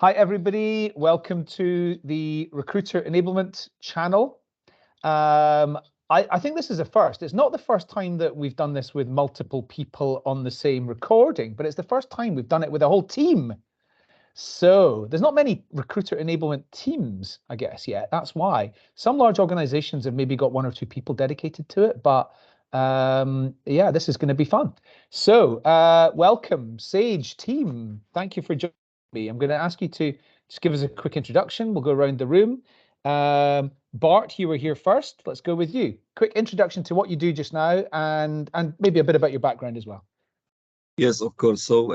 Hi, everybody. Welcome to the Recruiter Enablement channel. I think this is a first. It's not the first time that we've done this with multiple people on the same recording, but it's the first time we've done it with a whole team. So there's not many recruiter enablement teams, I guess, yet. That's why. Some large organizations have maybe got one or two people dedicated to it, but yeah, this is going to be fun. So welcome, Sage team. Thank you for joining me. I'm going to ask you to just give us a quick introduction. We'll go around the room. Bart, you were here first. Let's go with you. Quick introduction to what you do just now and maybe a bit about your background as well. Yes, of course. So,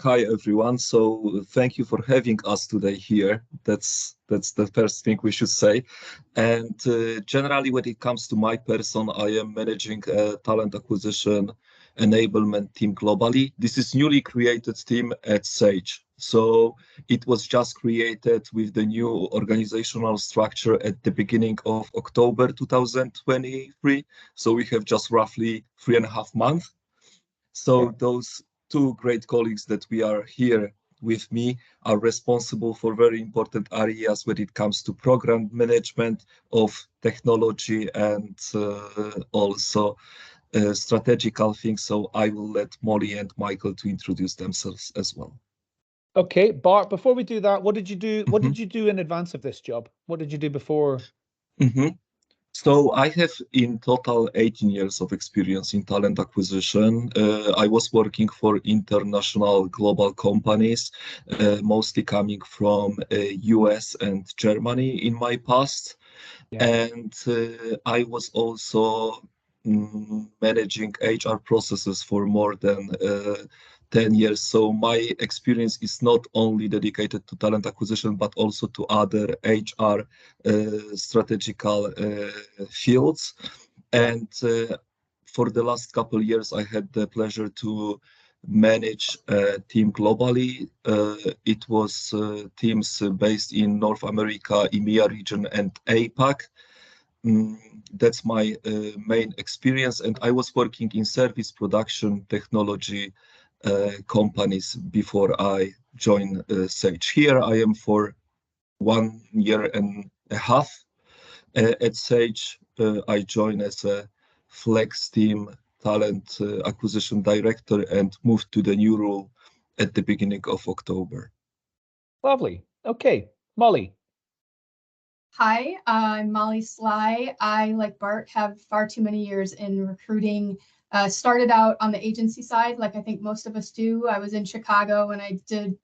hi everyone. So, thank you for having us today here. That's the first thing we should say. And generally, when it comes to my person, I am managing a talent acquisition enablement team globally. This is newly created team at Sage. So it was just created with the new organizational structure at the beginning of October 2023. So we have just roughly 3.5 months. So those two great colleagues that we are here with me are responsible for very important areas when it comes to program management of technology and also strategical things. So I will let Molly and Michael to introduce themselves as well. Okay, Bart, before we do that, what did you do? What did you do in advance of this job? What did you do before? So I have in total 18 years of experience in talent acquisition. I was working for international global companies, mostly coming from US and Germany in my past. And I was also managing HR processes for more than 10 years. So my experience is not only dedicated to talent acquisition, but also to other HR strategical fields. And for the last couple of years, I had the pleasure to manage a team globally. It was teams based in North America, EMEA region, and APAC. That's my main experience. And I was working in service production technology companies before I joined Sage. Here I am for 1.5 years at Sage. I joined as a flex team talent acquisition director and moved to the new role at the beginning of October. Lovely. Okay, Molly. Hi, I'm Molly Sly. I, like Bart, have far too many years in recruiting. Started out on the agency side, like I think most of us do. I was in Chicago and I did,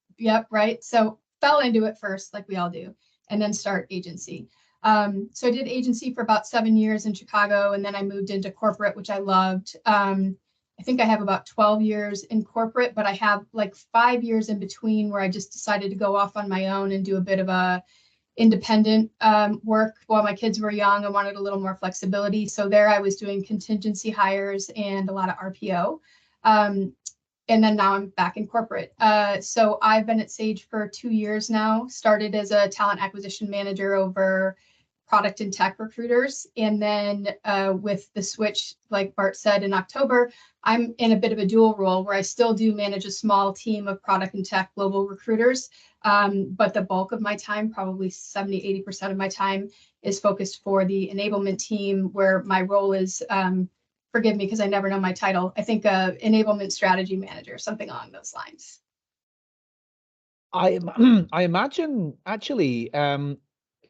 right. So fell into it first, like we all do, and then start agency. So I did agency for about 7 years in Chicago, and then I moved into corporate, which I loved. I think I have about 12 years in corporate, but I have like 5 years in between where I just decided to go off on my own and do a bit of a independent work while my kids were young. I wanted a little more flexibility. So there I was doing contingency hires and a lot of RPO. And then now I'm back in corporate. So I've been at Sage for 2 years now, started as a talent acquisition manager over product and tech recruiters. And then with the switch, like Bart said, in October, I'm in a bit of a dual role where I still do manage a small team of product and tech global recruiters. But the bulk of my time, probably 70–80% of my time, is focused for the enablement team, where my role is, forgive me because I never know my title, I think enablement strategy manager, something along those lines. I imagine actually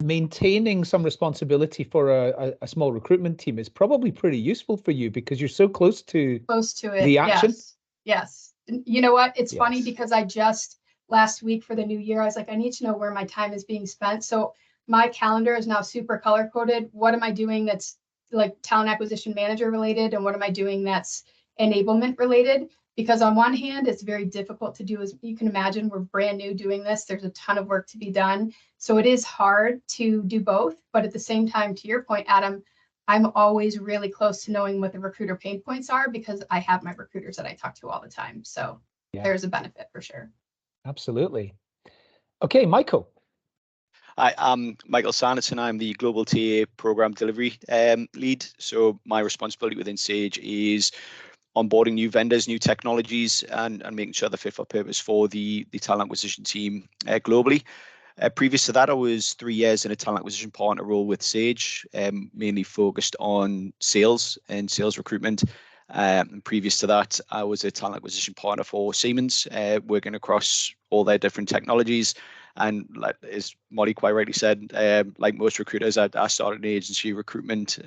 maintaining some responsibility for a small recruitment team is probably pretty useful for you because you're so close to it. The action. Yes. You know what? It's funny because I just last week for the new year, I was like, I need to know where my time is being spent. So my calendar is now super color coded. What am I doing that's like talent acquisition manager related? And what am I doing that's enablement related? Because on one hand, it's very difficult to do. As you can imagine, we're brand new doing this. There's a ton of work to be done. So it is hard to do both. But at the same time, to your point, Adam, I'm always really close to knowing what the recruiter pain points are because I have my recruiters that I talk to all the time. So there's a benefit for sure. Absolutely. Okay, Michael. Hi, I'm Michael Sanderson. I'm the Global TA Program Delivery Lead. So my responsibility within Sage is onboarding new vendors, new technologies, and making sure they're fit for purpose for the talent acquisition team globally. Previous to that, I was 3 years in a talent acquisition partner role with Sage, mainly focused on sales and sales recruitment. And previous to that, I was a talent acquisition partner for Siemens, working across all their different technologies. And like, as Molly quite rightly said, like most recruiters, I started in agency recruitment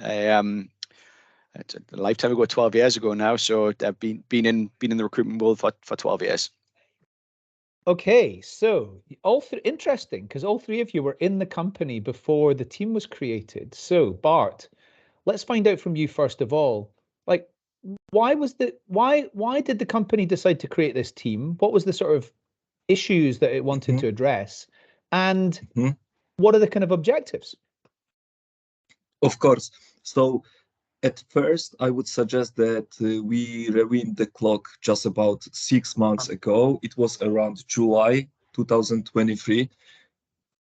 it's a lifetime ago, 12 years ago now. So I've been in the recruitment world for 12 years. Okay, so interesting, because all three of you were in the company before the team was created. So Bart, let's find out from you first of all, like, why did the company decide to create this team? What was the sort of issues that it wanted to address, and what are the kind of objectives? Of course. So at first, I would suggest that we rewind the clock just about 6 months ago. It was around July 2023.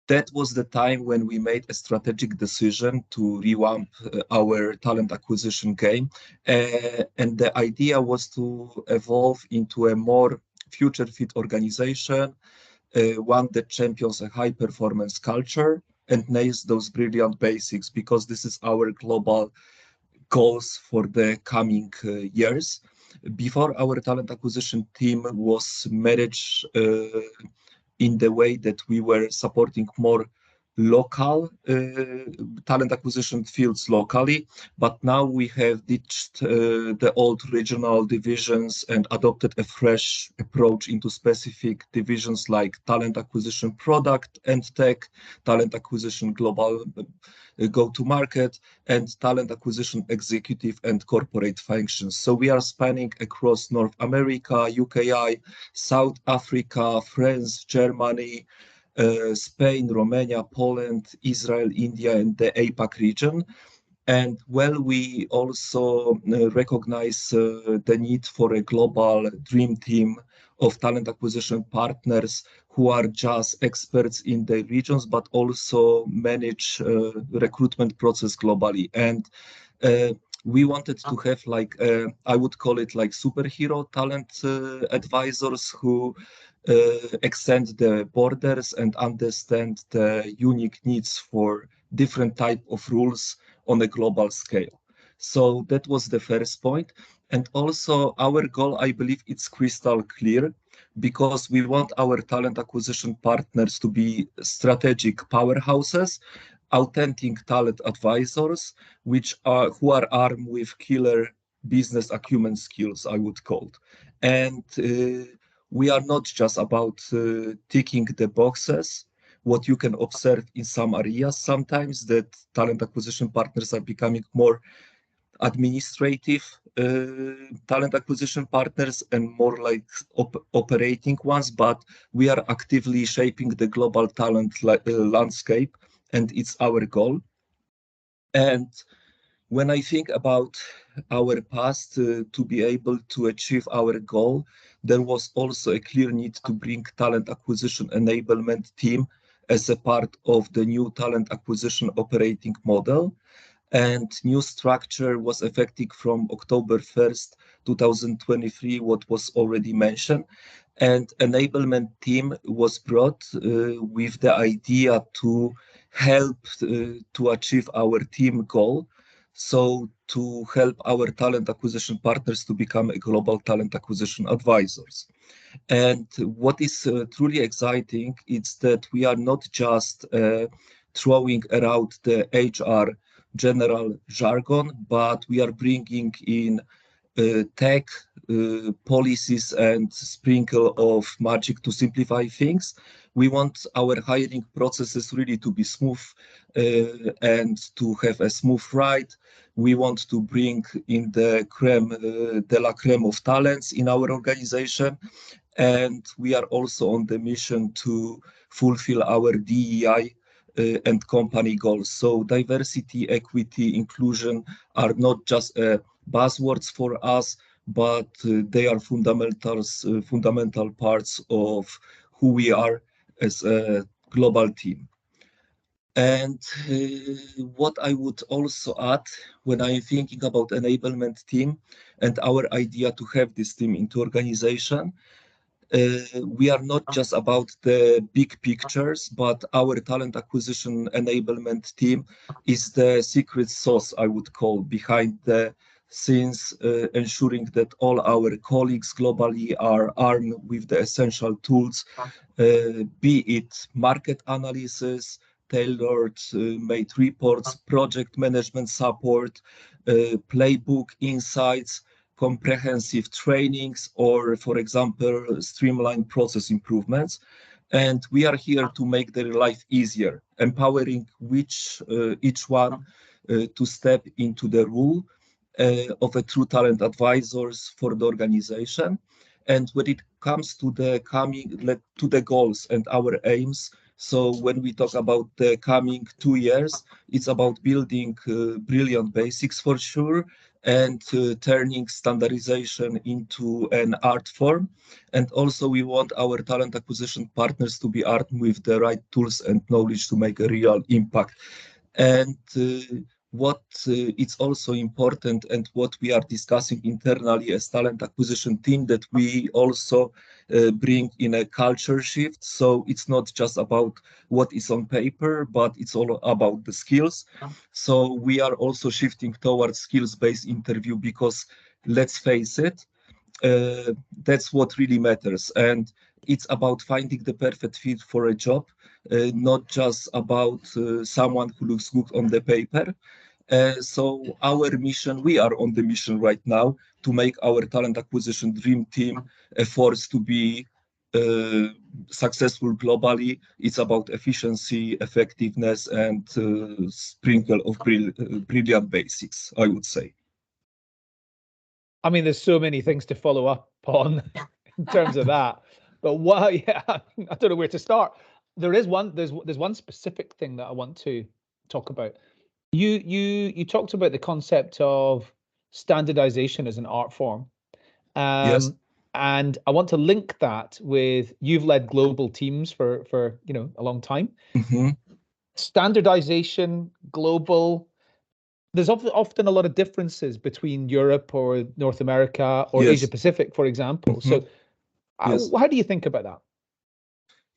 That was the time when we made a strategic decision to revamp our talent acquisition game. And the idea was to evolve into a more future-fit organization, one that champions a high-performance culture and nails those brilliant basics, because this is our global goals for the coming years. Before, our talent acquisition team was managed in the way that we were supporting more local talent acquisition fields locally, but now we have ditched the old regional divisions and adopted a fresh approach into specific divisions like talent acquisition product and tech, talent acquisition global go-to-market, and talent acquisition executive and corporate functions. So we are spanning across North America, UKI, South Africa, France, Germany, Spain, Romania, Poland, Israel, India, and the APAC region. And well, we also recognize the need for a global dream team of talent acquisition partners who are just experts in their regions, but also manage recruitment process globally. And we wanted to have like, I would call it like superhero talent advisors who extend the borders and understand the unique needs for different type of rules on a global scale. So that was the first point. And also our goal, I believe it's crystal clear, because we want our talent acquisition partners to be strategic powerhouses, authentic talent advisors, who are armed with killer business acumen skills, I would call it. And we are not just about ticking the boxes. What you can observe in some areas sometimes, that talent acquisition partners are becoming more administrative talent acquisition partners and more like operating ones, but we are actively shaping the global talent landscape, and it's our goal. And when I think about our past to be able to achieve our goal, there was also a clear need to bring talent acquisition enablement team as a part of the new talent acquisition operating model. And new structure was effective from October 1st, 2023, what was already mentioned. And enablement team was brought with the idea to help to achieve our team goal. So to help our talent acquisition partners to become a global talent acquisition advisors. And what is truly exciting is that we are not just throwing around the HR general jargon, but we are bringing in tech policies and sprinkle of magic to simplify things. We want our hiring processes really to be smooth and to have a smooth ride. We want to bring in the creme de la creme of talents in our organization. And we are also on the mission to fulfill our DEI and company goals. So diversity, equity, inclusion are not just buzzwords for us, but they are fundamental parts of who we are as a global team. And what I would also add when I'm thinking about enablement team and our idea to have this team into organization, we are not just about the big pictures, but our talent acquisition enablement team is the secret sauce, I would call, behind the scenes, ensuring that all our colleagues globally are armed with the essential tools, be it market analysis, tailored made reports, project management support, playbook insights, comprehensive trainings, or, for example, streamlined process improvements. And we are here to make their life easier, empowering each one to step into the role of a true talent advisors for the organization. And when it comes to the goals and our aims, so when we talk about the coming 2 years, it's about building brilliant basics for sure, and turning standardization into an art form. And also we want our talent acquisition partners to be armed with the right tools and knowledge to make a real impact. And what it's also important, and what we are discussing internally as talent acquisition team, that we also bring in a culture shift. So it's not just about what is on paper, but it's all about the skills. So we are also shifting towards skills-based interview, because let's face it, that's what really matters. And it's about finding the perfect fit for a job, not just about someone who looks good on the paper. So our mission, we are on the mission right now to make our talent acquisition dream team a force to be successful globally. It's about efficiency, effectiveness, and sprinkle of brilliant basics, I would say. I mean, there's so many things to follow up on in terms of that. But what, yeah, I don't know where to start. There's one specific thing that I want to talk about. You talked about the concept of standardization as an art form. Yes. And I want to link that with, you've led global teams for a long time. Mm-hmm. Standardization, global. There's often a lot of differences between Europe or North America or Yes. Asia Pacific, for example. Mm-hmm. So Yes. how do you think about that?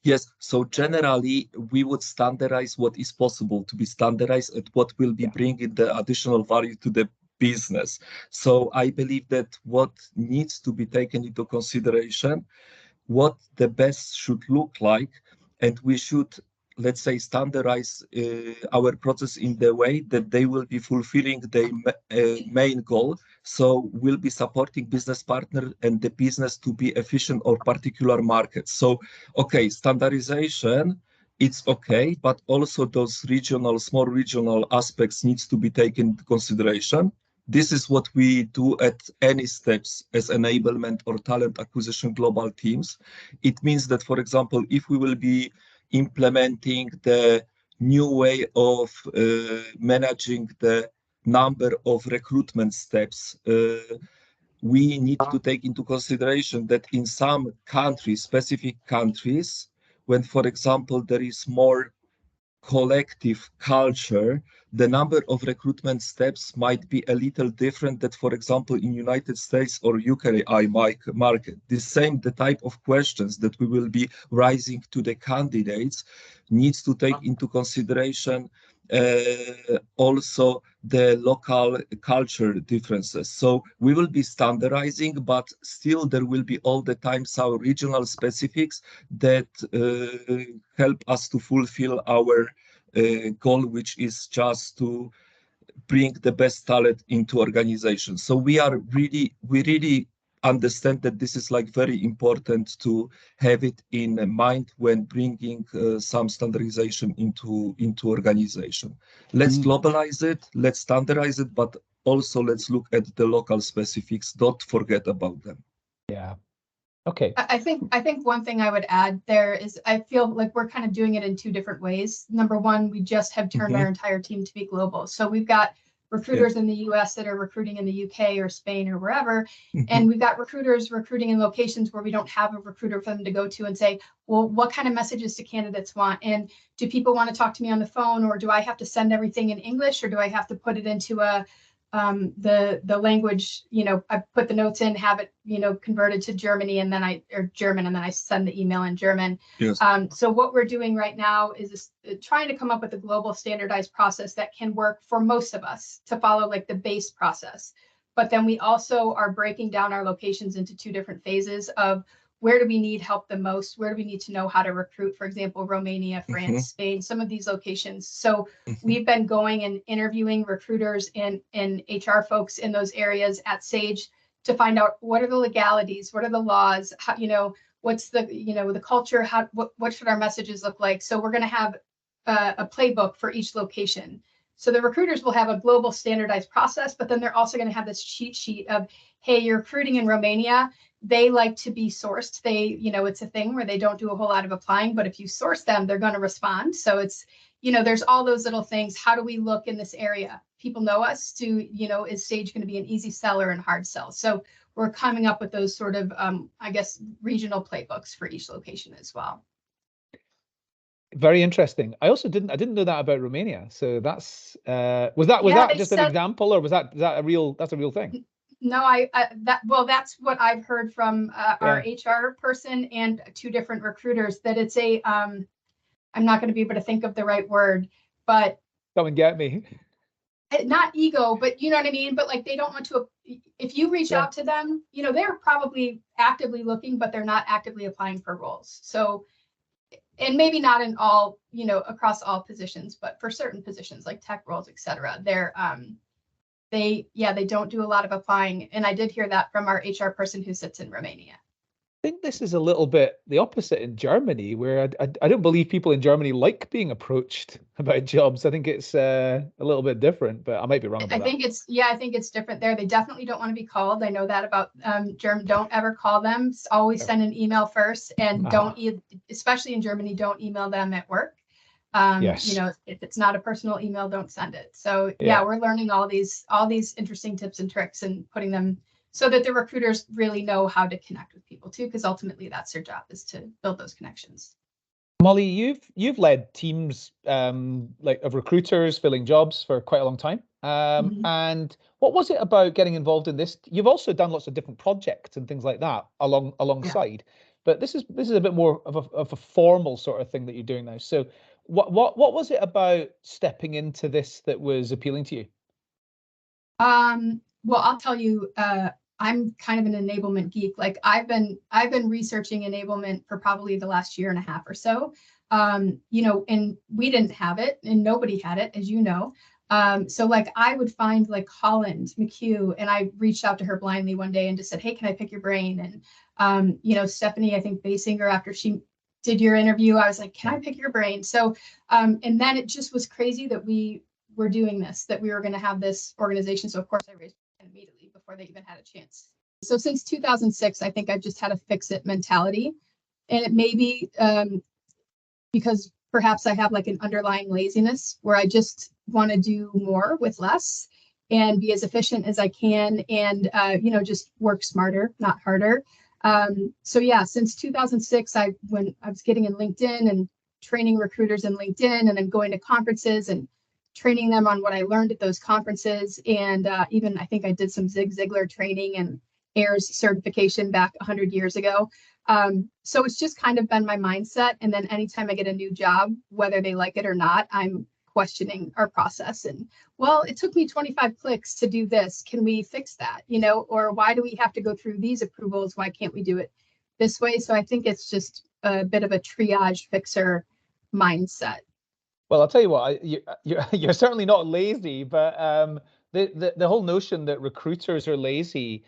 Yes, so generally we would standardize what is possible to be standardized and what will be bringing the additional value to the business. So I believe that what needs to be taken into consideration, what the best should look like, and we should, let's say, standardize our process in the way that they will be fulfilling their main goal. So we'll be supporting business partner and the business to be efficient or particular markets. So, okay, standardization, it's okay, but also those small regional aspects needs to be taken into consideration. This is what we do at any steps as enablement or talent acquisition global teams. It means that, for example, if we will be implementing the new way of managing the number of recruitment steps, we need to take into consideration that in some countries, specific countries, when, for example, there is more collective culture, the number of recruitment steps might be a little different that, for example, in United States or UK market. The type of questions that we will be raising to the candidates needs to take into consideration also the local culture differences. So we will be standardizing, but still there will be all the time some regional specifics that help us to fulfill our goal, which is just to bring the best talent into organization. So we really understand that this is like very important to have it in mind when bringing some standardization into organization. Let's globalize it, let's standardize it, but also let's look at the local specifics. Don't forget about them. Yeah. Okay. I think one thing I would add there is, I feel like we're kind of doing it in two different ways. Number one, we just have turned our entire team to be global. So we've got recruiters in the US that are recruiting in the UK or Spain or wherever. And we've got recruiters recruiting in locations where we don't have a recruiter for them to go to and say, well, what kind of messages do candidates want? And do people want to talk to me on the phone, or do I have to send everything in English, or do I have to put it into a the language, I put the notes in, have it, converted to German, and then I send the email in German. Yes. So what we're doing right now is trying to come up with a global standardized process that can work for most of us to follow like the base process. But then we also are breaking down our locations into 2 different phases of where do we need help the most? Where do we need to know how to recruit? For example, Romania, France, Spain, some of these locations. So we've been going and interviewing recruiters and HR folks in those areas at Sage to find out what are the legalities, what are the laws, how, what's the, the culture, what should our messages look like? So we're going to have a playbook for each location. So the recruiters will have a global standardized process, but then they're also going to have this cheat sheet of, hey, you're recruiting in Romania. They like to be sourced. It's a thing where they don't do a whole lot of applying, but if you source them, they're going to respond. So it's, there's all those little things. How do we look in this area? People know us to, is Sage going to be an easy sell or a hard sell? So we're coming up with those sort of, regional playbooks for each location as well. Very interesting. I didn't know that about Romania. So that's was that just an example, or that's a real thing? No, that's what I've heard from our HR person and 2 different recruiters, that it's I'm not going to be able to think of the right word, but come and get me. Not ego, but you know what I mean? But like, they don't want to, if you reach out to them, they're probably actively looking, but they're not actively applying for roles. So, and maybe not in all, across all positions, but for certain positions like tech roles, et cetera, they don't do a lot of applying. And I did hear that from our HR person who sits in Romania. I think this is a little bit the opposite in Germany, where I don't believe people in Germany like being approached about jobs. I think it's a little bit different, but I might be wrong about that. I think it's different there. They definitely don't want to be called. I know that about German. Don't ever call them. Always send an email first, and especially in Germany, don't email them at work. Yes. If it's not a personal email, don't send it. So we're learning all these interesting tips and tricks and putting them so that the recruiters really know how to connect with people too, because ultimately that's their job, is to build those connections. Molly, you've led teams of recruiters filling jobs for quite a long time. And what was it about getting involved in this? You've also done lots of different projects and things like that alongside, but this is a bit more of a formal sort of thing that you're doing now. So what was it about stepping into this that was appealing to you? Well, I'll tell you, I'm kind of an enablement geek. Like I've been researching enablement for probably the last year and a half or so. And we didn't have it, and nobody had it, as you know. So like I would find like Holland McHugh, and I reached out to her blindly one day and just said, hey, can I pick your brain? And Stephanie, I think Basinger, after she did your interview, I was like, can I pick your brain? So and then it just was crazy that we were doing this, that we were going to have this organization. So of course I raised it immediately before they even had a chance. So since 2006, I think I've just had a fix it mentality, and it may be because perhaps I have like an underlying laziness where I just want to do more with less and be as efficient as I can, and just work smarter, not harder. So yeah, since 2006, when I was getting in LinkedIn and training recruiters in LinkedIn, and then going to conferences and training them on what I learned at those conferences. And even I think I did some Zig Ziglar training and AIRS certification back 100 years ago. So it's just kind of been my mindset. And then anytime I get a new job, whether they like it or not, I'm questioning our process. And well, it took me 25 clicks to do this. Can we fix that? Or why do we have to go through these approvals? Why can't we do it this way? So I think it's just a bit of a triage fixer mindset. Well, I'll tell you what, you're certainly not lazy, but the whole notion that recruiters are lazy,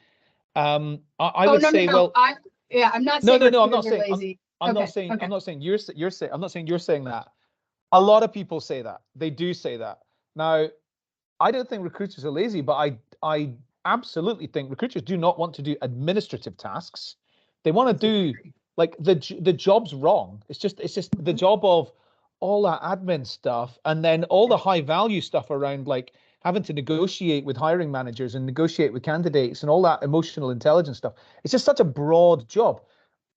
I would say, well, I'm not saying no, I'm not saying lazy. I'm not saying you're saying, I'm not saying you're saying that. A lot of people say that. They do say that. Now, I don't think recruiters are lazy, but I absolutely think recruiters do not want to do administrative tasks. They want to do like the job's wrong. It's just the job of all that admin stuff, and then all the high value stuff around like having to negotiate with hiring managers and negotiate with candidates and all that emotional intelligence stuff. It's just such a broad job.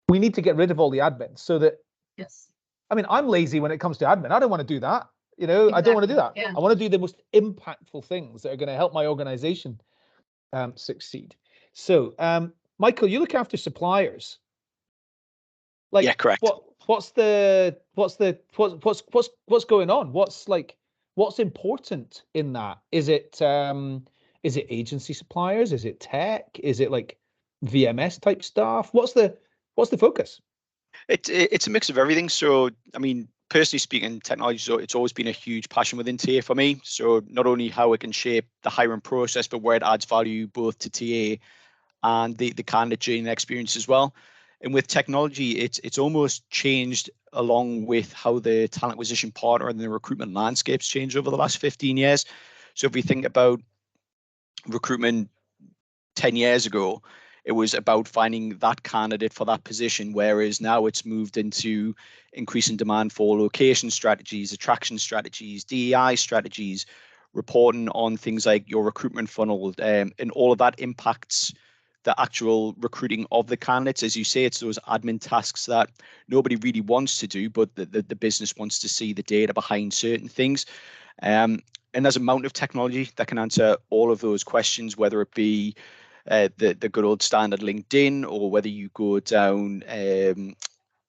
We need to get rid of all the admin so that, Yes. I mean, I'm lazy when it comes to admin. I don't want to do that. You know, I don't want to do that. Yeah. I want to do the most impactful things that are going to help my organization succeed. So, Michael, you look after suppliers. Like, Yeah, correct. What's going on? What's important in that? Is it agency suppliers? Is it tech? Is it like VMS type stuff? What's the focus? It's a mix of everything. So, I mean, personally speaking, technology, so it's always been a huge passion within TA for me. So not only how it can shape the hiring process, but where it adds value both to TA and the candidate journey and experience as well. And with technology, it's almost changed along with how the talent acquisition partner and the recruitment landscapes changed over the last 15 years. So if we think about recruitment 10 years ago, it was about finding that candidate for that position, whereas now it's moved into increasing demand for location strategies, attraction strategies, DEI strategies, reporting on things like your recruitment funnel, and all of that impacts the actual recruiting of the candidates. As you say, it's those admin tasks that nobody really wants to do, but the business wants to see the data behind certain things. And there's a amount of technology that can answer all of those questions, whether it be the good old standard LinkedIn, or whether you go down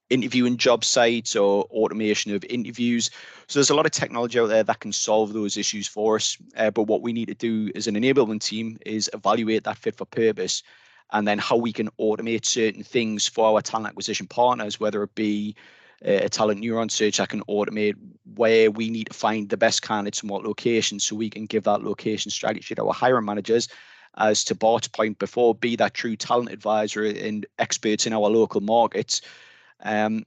interviewing job sites or automation of interviews. So there's a lot of technology out there that can solve those issues for us. But what we need to do as an enablement team is evaluate that fit for purpose, and then how we can automate certain things for our talent acquisition partners, whether it be a talent neuron search that can automate where we need to find the best candidates in what locations, so we can give that location strategy to our hiring managers, as to Bart's point before, be that true talent advisor and experts in our local markets, and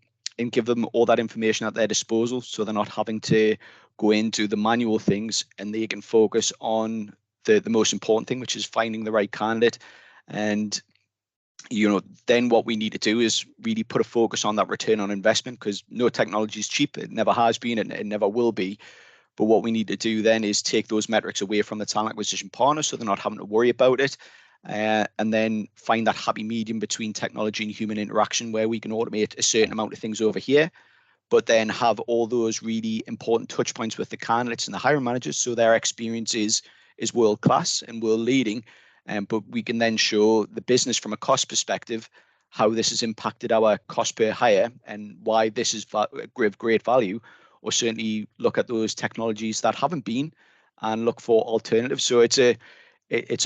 give them all that information at their disposal, so they're not having to go into the manual things, and they can focus on the most important thing, which is finding the right candidate. And then what we need to do is really put a focus on that return on investment, because no technology is cheap. It never has been, and it never will be. But what we need to do then is take those metrics away from the talent acquisition partner, so they're not having to worry about it, and then find that happy medium between technology and human interaction, where we can automate a certain amount of things over here, but then have all those really important touch points with the candidates and the hiring managers, so their experience is world class and world leading. But we can then show the business from a cost perspective how this has impacted our cost per hire and why this is great value, or certainly look at those technologies that haven't been and look for alternatives. So it's a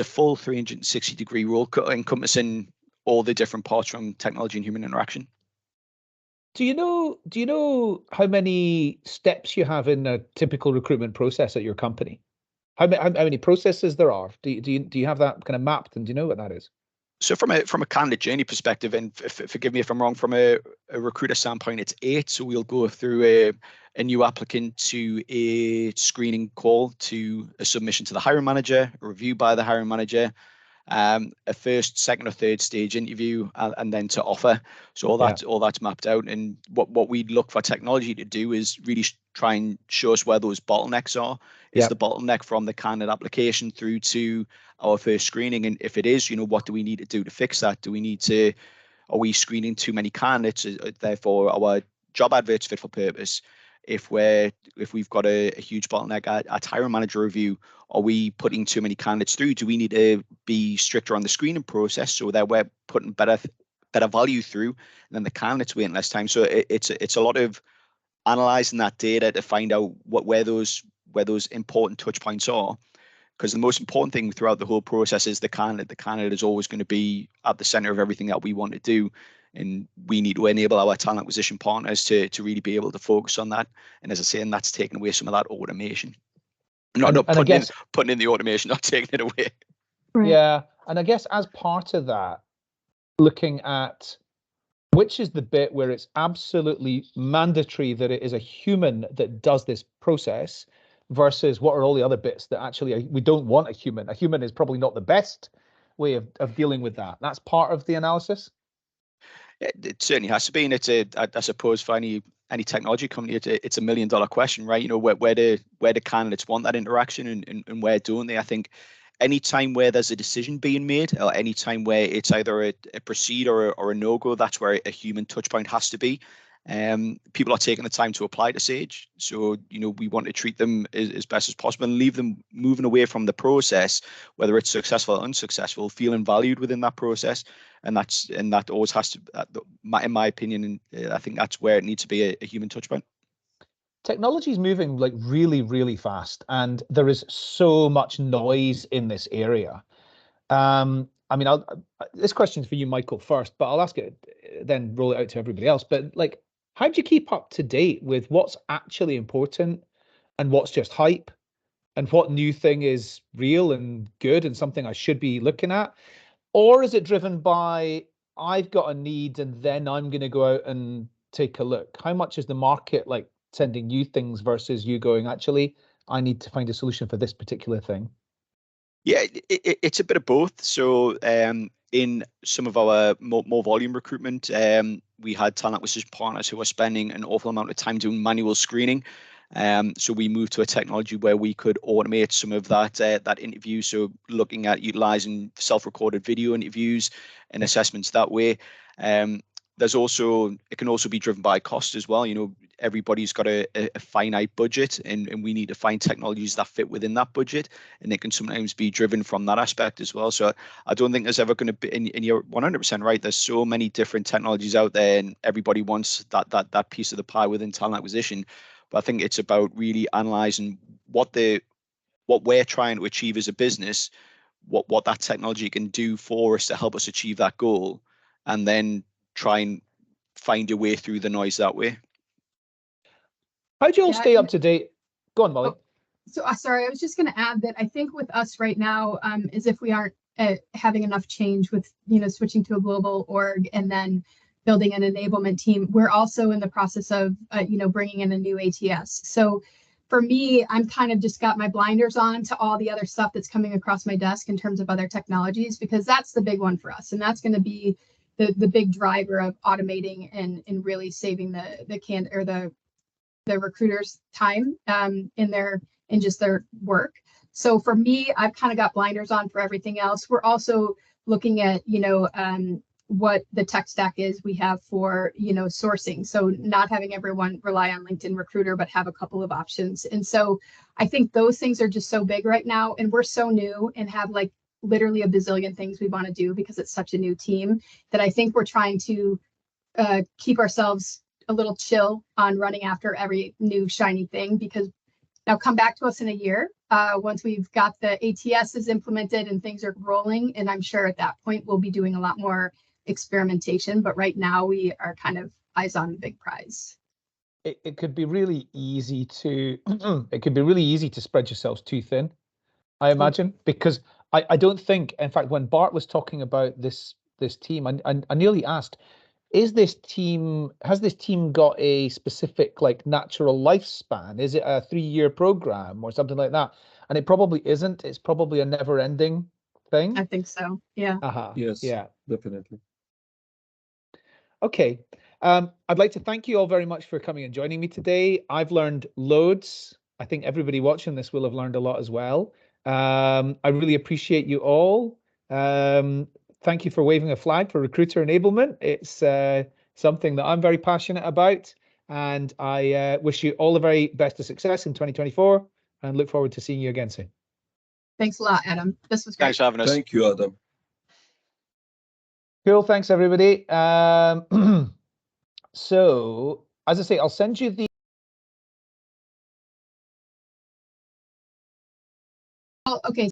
full 360-degree role encompassing all the different parts from technology and human interaction. Do you know how many steps you have in a typical recruitment process at your company? How many processes there are? Do you have that kind of mapped, and do you know what that is? So from a candidate journey perspective, and forgive me if I'm wrong, from a recruiter standpoint, it's 8. So we'll go through a new applicant to a screening call, to a submission to the hiring manager, a review by the hiring manager, a first, second, or third stage interview, and then to offer. So all that's mapped out. And what we look for technology to do is really try and show us where those bottlenecks are. Is the bottleneck from the candidate application through to our first screening? And if it is, what do we need to do to fix that? Are we screening too many candidates? Therefore, our job adverts fit for purpose. If we've got a huge bottleneck at hiring manager review, are we putting too many candidates through? Do we need to be stricter on the screening process so that we're putting better value through, and then the candidates waiting less time? So it's a lot of analyzing that data to find out where those important touch points are, because the most important thing throughout the whole process is the candidate. The candidate is always going to be at the center of everything that we want to do, and we need to enable our talent acquisition partners to really be able to focus on that. And as I say, and that's taking away some of that automation. Not putting in the automation, not taking it away. Right. Yeah, and I guess as part of that, looking at which is the bit where it's absolutely mandatory that it is a human that does this process, versus what are all the other bits that actually we don't want a human. A human is probably not the best way of dealing with that. That's part of the analysis. It certainly has to be, and it's I suppose for any any technology company, it's $1 million question, right? You know, where do candidates want that interaction, and where don't they? I think any time where there's a decision being made, or any time where it's either a proceed or a no-go, that's where a human touch point has to be. People are taking the time to apply to Sage, so you know, we want to treat them as best as possible and leave them moving away from the process, whether it's successful or unsuccessful, feeling valued within that process. And that always has to, in my opinion, and I think that's where it needs to be a human touch point. Technology is moving like really, really fast, and there is so much noise in this area. I mean, this question's for you, Michael, first, but I'll ask it, then roll it out to everybody else. But like, how do you keep up to date with what's actually important and what's just hype, and what new thing is real and good and something I should be looking at? Or is it driven by, I've got a need and then I'm going to go out and take a look? How much is the market like sending you things versus you going, actually, I need to find a solution for this particular thing? Yeah, it's a bit of both. So in some of our more volume recruitment, we had talent acquisition partners who were spending an awful amount of time doing manual screening. So we moved to a technology where we could automate some of that interview. So looking at utilizing self-recorded video interviews and assessments that way. It can also be driven by cost as well. You know, everybody's got a finite budget, and we need to find technologies that fit within that budget, and it can sometimes be driven from that aspect as well. So I don't think there's ever going to be, and you're 100% right, there's so many different technologies out there, and everybody wants that piece of the pie within talent acquisition. But I think it's about really analyzing what we're trying to achieve as a business, what that technology can do for us to help us achieve that goal, and then try and find a way through the noise that way. How do you all stay up to date? Go on, Molly. So sorry, I was just going to add that I think with us right now, is if we aren't having enough change with, you know, switching to a global org and then building an enablement team, we're also in the process of, you know, bringing in a new ATS. So for me, I'm kind of just got my blinders on to all the other stuff that's coming across my desk in terms of other technologies, because that's the big one for us. And that's going to be the big driver of automating and really saving the recruiters' time in just their work. So for me, I've kind of got blinders on for everything else. We're also looking at, you know, what the tech stack is we have for, you know, sourcing. So not having everyone rely on LinkedIn Recruiter, but have a couple of options. And so I think those things are just so big right now, and we're so new and have like literally a bazillion things we want to do because it's such a new team, that I think we're trying to keep ourselves a little chill on running after every new shiny thing, because now come back to us in a year once we've got the ATSs implemented and things are rolling, and I'm sure at that point we'll be doing a lot more experimentation. But right now we are kind of eyes on the big prize. It could be really easy to spread yourselves too thin, I imagine, because I don't think, in fact, when Bart was talking about this team, I nearly asked, has this team got a specific like natural lifespan? Is it a 3-year program or something like that? And it probably isn't. It's probably a never-ending thing. I think so. Yeah. Yes. Yeah. Definitely. Okay. I'd like to thank you all very much for coming and joining me today. I've learned loads. I think everybody watching this will have learned a lot as well. I really appreciate you all. Thank you for waving a flag for recruiter enablement. It's something that I'm very passionate about, and I wish you all the very best of success in 2024 and look forward to seeing you again soon. Thanks a lot, Adam. This was great. Thanks for having us. Thank you, Adam. Cool. Thanks, everybody. So, as I say, I'll send you the